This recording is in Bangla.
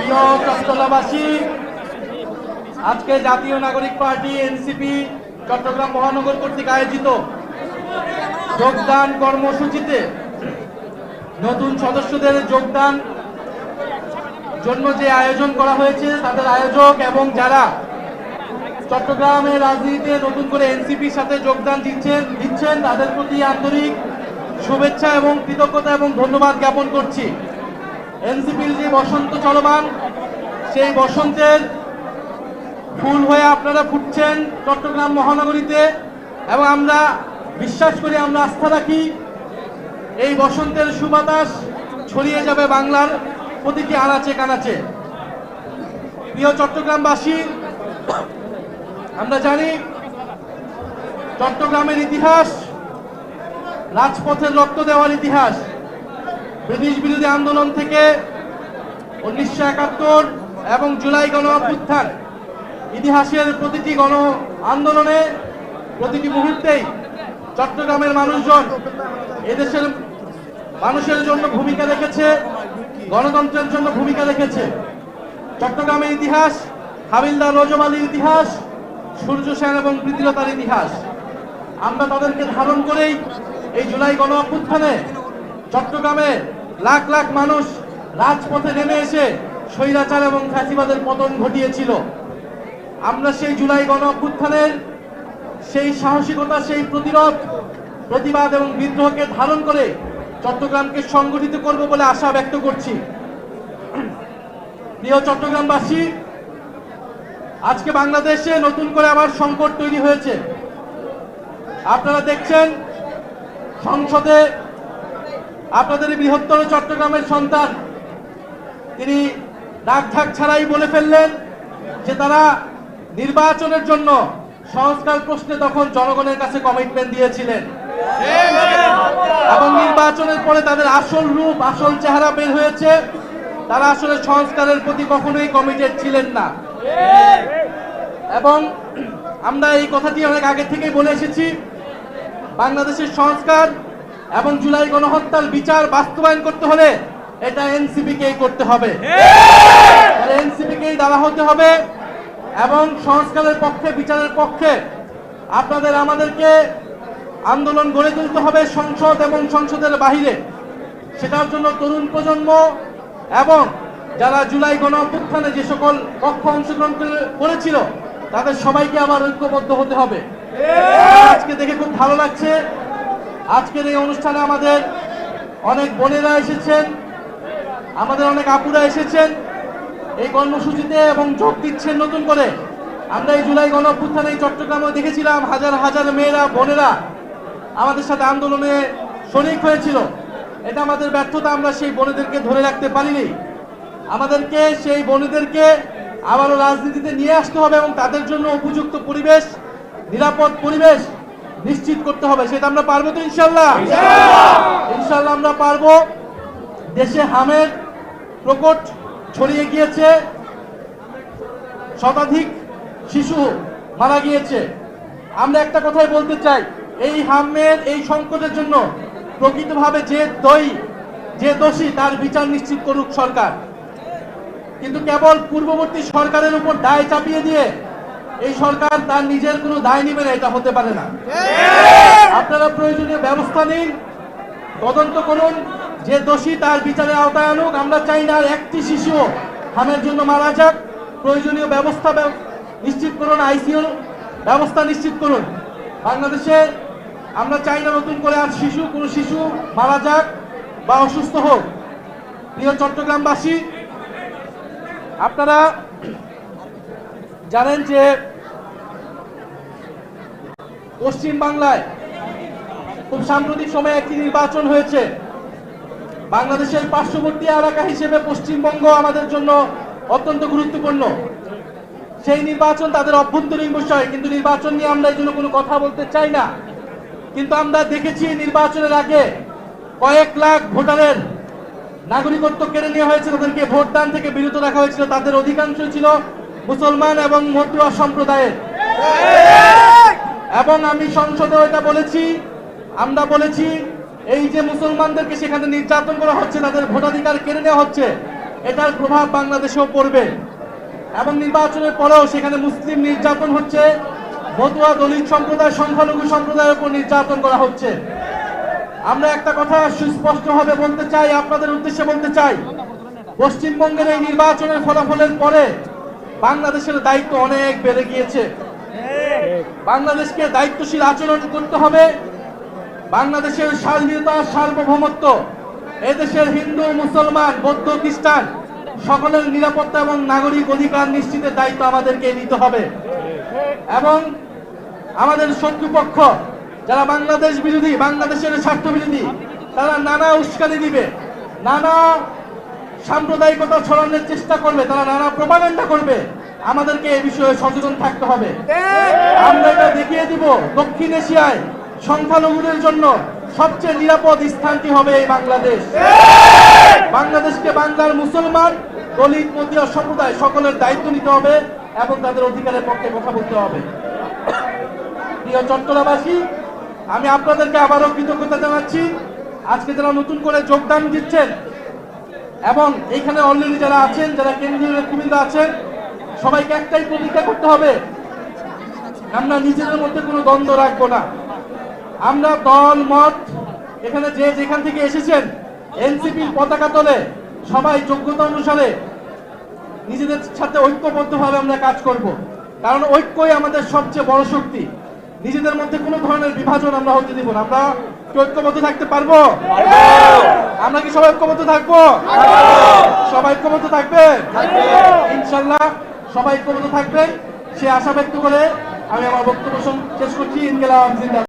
প্রিয় চট্টগ্রামবাসী, আজকে জাতীয় নাগরিক পার্টি এনসিপি চট্টগ্রাম মহানগর কর্তৃক আয়োজিত যোগদান কর্মসূচিতে নতুন সদস্যদের যোগদান জন্য যে আয়োজন করা হয়েছে, তাদের আয়োজক এবং যারা চট্টগ্রামের রাজনীতিতে নতুন করে এনসিপির সাথে যোগদান দিচ্ছেন তাদের প্রতি আন্তরিক শুভেচ্ছা এবং কৃতজ্ঞতা এবং ধন্যবাদ জ্ঞাপন করছি। এনসিপির যে বসন্ত চলমান, সেই বসন্তের ফুল হয়ে আপনারা ফুটছেন চট্টগ্রাম মহানগরীতে এবং আমরা বিশ্বাস করি, আমরা আস্থা রাখি এই বসন্তের সুবাতাস ছড়িয়ে যাবে বাংলার প্রতিটি আনাচে কানাচে। প্রিয় চট্টগ্রামবাসী, আমরা জানি চট্টগ্রামের ইতিহাস রাজপথের রক্ত দেওয়ার ইতিহাস। ব্রিটিশ বিরোধী আন্দোলন থেকে 1971 এবং জুলাই গণ অভ্যুত্থান, ইতিহাসের প্রতিটি গণ আন্দোলনে প্রতিটি মুহূর্তেই চট্টগ্রামের মানুষজন এদেশের মানুষের জন্য ভূমিকা রেখেছে, গণতন্ত্রের জন্য ভূমিকা রেখেছে। চট্টগ্রামের ইতিহাস হাবিলদার রজব আলীর ইতিহাস, সূর্য সেন এবং প্রীতিলতার ইতিহাস। আমরা তাদেরকে ধারণ করেই এই জুলাই গণ অভ্যুত্থানে চট্টগ্রামে লাখ লাখ মানুষ রাজপথে নেমে এসে স্বৈরাচার এবং ফ্যাসিবাদের পতন ঘটিয়েছিল। আমরা সেই জুলাই গণ অভ্যুত্থানের সেই সাহসিকতা, সেই প্রতিরোধ, প্রতিবাদ এবং বিদ্রোহকে ধারণ করে চট্টগ্রামকে সংগঠিত করব বলে আশা ব্যক্ত করছি। প্রিয় চট্টগ্রামবাসী, আজকে বাংলাদেশে নতুন করে আবার সংকট তৈরি হয়েছে। আপনারা দেখছেন সংসদে আপনাদের বৃহত্তর চট্টগ্রামের সন্তান তিনি ডাকঢাক ছাড়াই বলে ফেললেন যে তারা নির্বাচনের জন্য সংস্কার প্রশ্নে তখন জনগণের কাছে কমিটমেন্ট দিয়েছিলেন এবং নির্বাচনের পরে তাদের আসল রূপ, আসল চেহারা বের হয়েছে। তারা আসলে সংস্কারের প্রতি কখনোই কমিটেড ছিলেন না। এবং আমরা এই কথাটি অনেক আগে থেকেই বলে এসেছি, বাংলাদেশের সংস্কার এবং জুলাই গণহত্যার বিচার বাস্তবায়ন করতে হলে এটা এনসিপিকেই করতে হবে, এনসিপিকেই দ্বারা হতে হবে এবং সংস্কারের পক্ষে, বিচারের পক্ষে আপনাদের আমাদেরকে আন্দোলন গড়ে তুলতে হবে সংসদ এবং সংসদের বাহিরে। সেটার জন্য তরুণ প্রজন্ম এবং যারা জুলাই গণ অভ্যুত্থানে যে সকল পক্ষ অংশগ্রহণ করেছিল তাদের সবাইকে আবার ঐক্যবদ্ধ হতে হবে। আজকে দেখে খুব ভালো লাগছে, আজকের এই অনুষ্ঠানে আমাদের অনেক বোনেরা এসেছেন, আমাদের অনেক আপুরা এসেছেন এই কর্মসূচিতে এবং যোগ দিচ্ছেন নতুন করে। আমরা এই জুলাই গণ অভ্যুত্থানে চট্টগ্রামে দেখেছিলাম হাজার হাজার মেয়েরা, বোনেরা আমাদের সাথে আন্দোলনে শরিক হয়েছিল। এটা আমাদের ব্যর্থতা, আমরা সেই বোনেদেরকে ধরে রাখতে পারিনি। আমাদেরকে সেই বোনেদেরকে আবারও রাজনীতিতে নিয়ে আসতে হবে এবং তাদের জন্য উপযুক্ত পরিবেশ, নিরাপদ পরিবেশ নিশ্চিত করতে হবে। সেটা আমরা পারবো তো ইনশাল্লাহ? ইনশাল্লাহ আমরা পারবো। দেশে হামের প্রকট ছড়িয়ে গিয়েছে, শতাধিক শিশু মারা গিয়েছে। আমরা একটা কথাই বলতে চাই, এই হামের এই সংকটের জন্য প্রকৃতভাবে যে দোষী তার বিচার নিশ্চিত করুক সরকার, কিন্তু কেবল পূর্ববর্তী সরকারের উপর দায় চাপিয়ে দিয়ে এই সরকার তার নিজের কোনো দায় নেবে না, এটা হতে পারে না। আপনারা প্রয়োজনীয় ব্যবস্থা নিন, তদন্ত করুন, যে দোষী তার বিচারের আওতায় আনুক। আমরা চাই না আর একটি শিশু হামের জন্য মারা যাক। প্রয়োজনীয় ব্যবস্থা নিশ্চিত করুন, আইসিইউ ব্যবস্থা নিশ্চিত করুন। বাংলাদেশে আমরা চাই না নতুন করে আর কোনো শিশু মারা যাক বা অসুস্থ হোক। প্রিয় চট্টগ্রামবাসী, আপনারা জানেন যে পশ্চিম বাংলায় খুব সাম্প্রতিক সময়ে একটি নির্বাচন হয়েছে। বাংলাদেশের পার্শ্ববর্তী এলাকা হিসেবে পশ্চিমবঙ্গ আমাদের জন্য অত্যন্ত গুরুত্বপূর্ণ। সেই নির্বাচন তাদের অভ্যন্তরীণ বিষয়, কিন্তু নির্বাচন নিয়ে আমরা এই জন্য কোনো কথা বলতে চাই না। কিন্তু আমরা দেখেছি নির্বাচনের আগে কয়েক লাখ ভোটারের নাগরিকত্ব কেড়ে নেওয়া হয়েছে, তাদেরকে ভোটদান থেকে বিরত রাখা হয়েছিল। তাদের অধিকাংশ ছিল মুসলমান এবং মতুয়া সম্প্রদায়ের। এবং আমি সংসদেও এটা বলেছি, আমরা বলেছি এই যে মুসলমানদেরকে সেখানে নির্যাতন করা হচ্ছে, তাদের ভোটাধিকার কেড়ে নেওয়া হচ্ছে, এটার প্রভাব বাংলাদেশেও পড়বে এবং নির্বাচনের পরেও সেখানে মুসলিম নির্যাতন হচ্ছে, মতুয়া দলিত সম্প্রদায়, সংখ্যালঘু সম্প্রদায়ের উপর নির্যাতন করা হচ্ছে। আমরা একটা কথা সুস্পষ্টভাবে বলতে চাই, আপনাদের উদ্দেশ্যে বলতে চাই, পশ্চিমবঙ্গের এই নির্বাচনের ফলাফলের পরে বাংলাদেশের দায়িত্ব অনেক বেড়ে গিয়েছে। বাংলাদেশকে দায়িত্বশীল আচরণ করতে হবে। বাংলাদেশের স্বাধীনতা, সার্বভৌমত্ব, এদেশের হিন্দু, মুসলমান, বৌদ্ধ, খ্রিস্টান সকলের নিরাপত্তা এবং নাগরিক অধিকার নিশ্চিতের দায়িত্ব আমাদেরকে নিতে হবে। এবং আমাদের শত্রুপক্ষ যারা বাংলাদেশ বিরোধী, বাংলাদেশের স্বার্থ বিরোধী, তারা নানা উস্কানি দিবে, নানা সাম্প্রদায়িকতা ছড়ানোর চেষ্টা করবে, তারা নানা প্রপাগান্ডা করবে। আমাদেরকে এই বিষয়ে সচেতন থাকতে হবে। আমরা এটা দেখিয়ে দিব, দক্ষিণ এশিয়ায় সংখ্যালঘুদের জন্য সবচেয়ে নিরাপদ স্থানটি হবে এই বাংলাদেশ। বাংলাদেশকে বাংলার মুসলমান, দলিত, মতুয়া সম্প্রদায় সকলের দায়িত্ব নিতে হবে এবং তাদের অধিকারের পক্ষে কথা বলতে হবে। প্রিয় চট্টগ্রামবাসী, আমি আপনাদেরকে আবারও কৃতজ্ঞতা জানাচ্ছি। আজকে যারা নতুন করে যোগদান দিচ্ছেন এবং এখানে অলরেডি যারা আছেন, যারা কেন্দ্রীয় নেতৃবৃন্দ আছেন, সবাইকে একটাই প্রতিজ্ঞা করতে হবে, আমরা নিজেদের মধ্যে কোনো দ্বন্দ্ব রাখবো না। আমরা দল মত, এখানে যে যেখান থেকে এসেছেন, এনসিপির পতাকা তলে সবাই যোগ্যতা অনুসারে নিজেদের সাথে ঐক্যবদ্ধভাবে আমরা কাজ করব। কারণ ঐক্যই আমাদের সবচেয়ে বড় শক্তি। নিজেদের মধ্যে কোনো ধরনের বিভাজন আমরা হতে দিব না। আমরা কি ঐক্যবদ্ধ থাকতে পারবো? আমরা কি সবাই ঐক্যবদ্ধ থাকবো? সবাই ঐক্যবদ্ধ থাকবে ইনশাল্লাহ, সবাই ঐক্যবদ্ধ থাকবেন সে আশা ব্যক্ত করে আমি আমার বক্তব্য শেষ করছি। ইনকালাব জিন্দাবাদ।